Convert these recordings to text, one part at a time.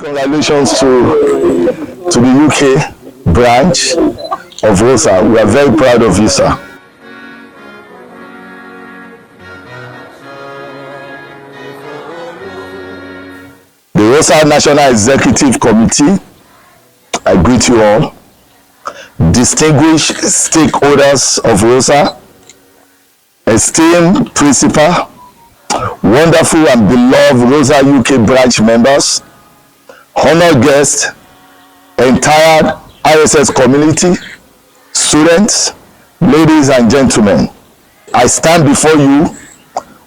Congratulations to the UK branch of RSSOSA. We are very proud of you, sir. The RSSOSA National Executive Committee, I greet you all. Distinguished stakeholders of RSSOSA, esteemed principal, wonderful and beloved RSSOSA UK branch members, honored guests, entire RSS community, students, ladies and gentlemen, I stand before you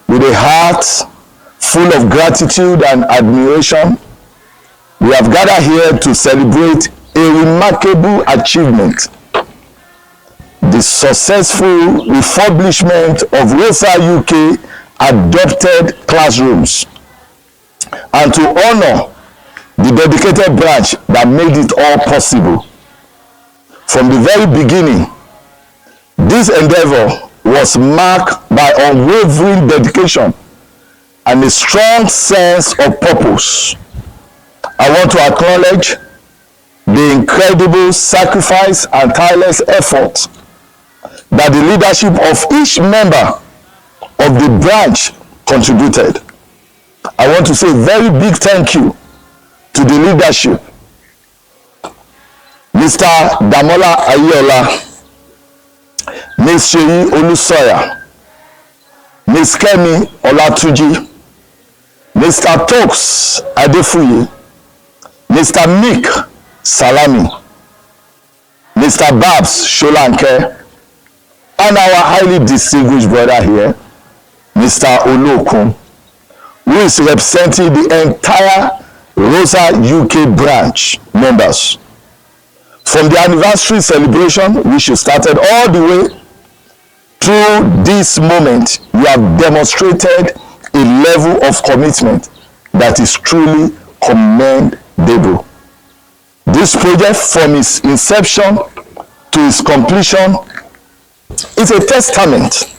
with a heart full of gratitude and admiration. We have gathered here to celebrate a remarkable achievement, the successful refurbishment of RSSOSA UK adopted classrooms, and to honor the dedicated branch that made it all possible. From the very beginning, this endeavor was marked by unwavering dedication and a strong sense of purpose. I want to acknowledge the incredible sacrifice and tireless effort that the leadership of each member of the branch contributed. I want to say a very big thank you to the leadership, Mr. Damola Ayola, Ms. Sheyi Olusoya, Ms. Kemi Olatunji, Mr. Toks Adefuye, Mr. Mick Salami, Mr. Babs Sholanke, and our highly distinguished brother here, Mr. Olokun, who is representing the entire RSSOSA UK branch members. From the anniversary celebration, which started all the way through this moment, you have demonstrated a level of commitment that is truly commendable. This project, from its inception to its completion, is a testament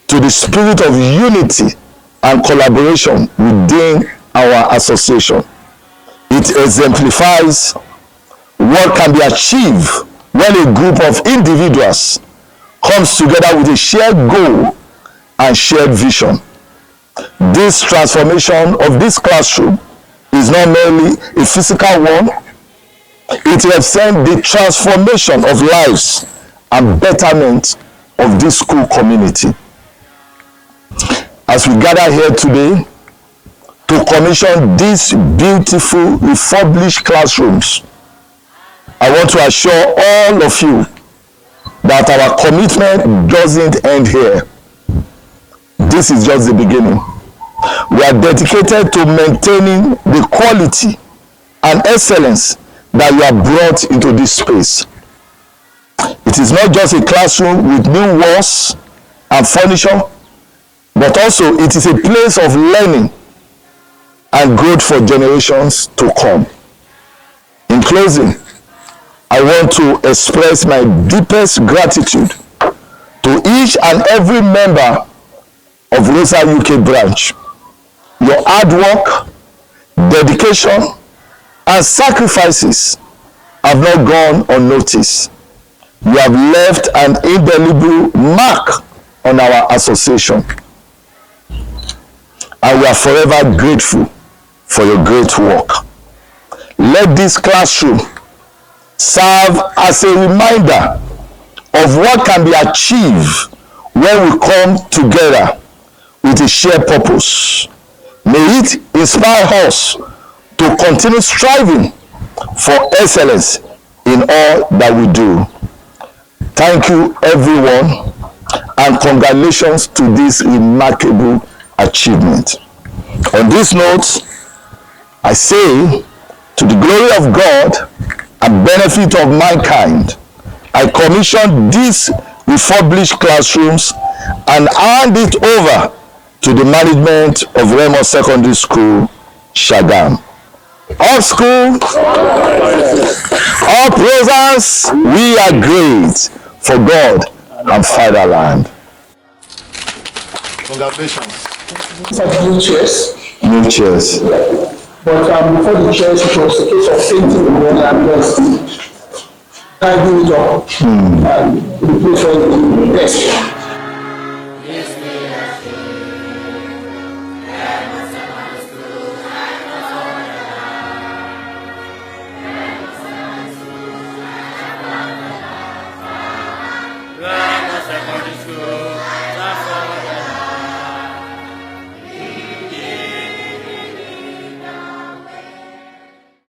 to the spirit of unity and collaboration within our association. It exemplifies what can be achieved when a group of individuals comes together with a shared goal and shared vision. This transformation of this classroom is not merely a physical one, it represents the transformation of lives and betterment of this school community. As we gather here today to commission these beautiful refurbished classrooms, I want to assure all of you that our commitment doesn't end here. This is just the beginning. We are dedicated to maintaining the quality and excellence that you have brought into this space. It is not just a classroom with new walls and furniture, but also it is a place of learning and growth for generations to come. In closing, I want to express my deepest gratitude to each and every member of RSSOSA UK branch. Your hard work, dedication, and sacrifices have not gone unnoticed. You have left an indelible mark on our association, and we are forever grateful for your great work. Let this classroom serve as a reminder of what can be achieved when we come together with a shared purpose. May it inspire us to continue striving for excellence in all that we do. Thank you, everyone, and congratulations to this remarkable achievement. On this note, I say, to the glory of God and benefit of mankind, I commission these refurbished classrooms and hand it over to the management of Remo Secondary School, Shagam. All school, all presents, we are great for God and fatherland. Congratulations. New chairs. New chairs. But before the church, it was a case of painting the wall and just tidying it up. And the place was the desk.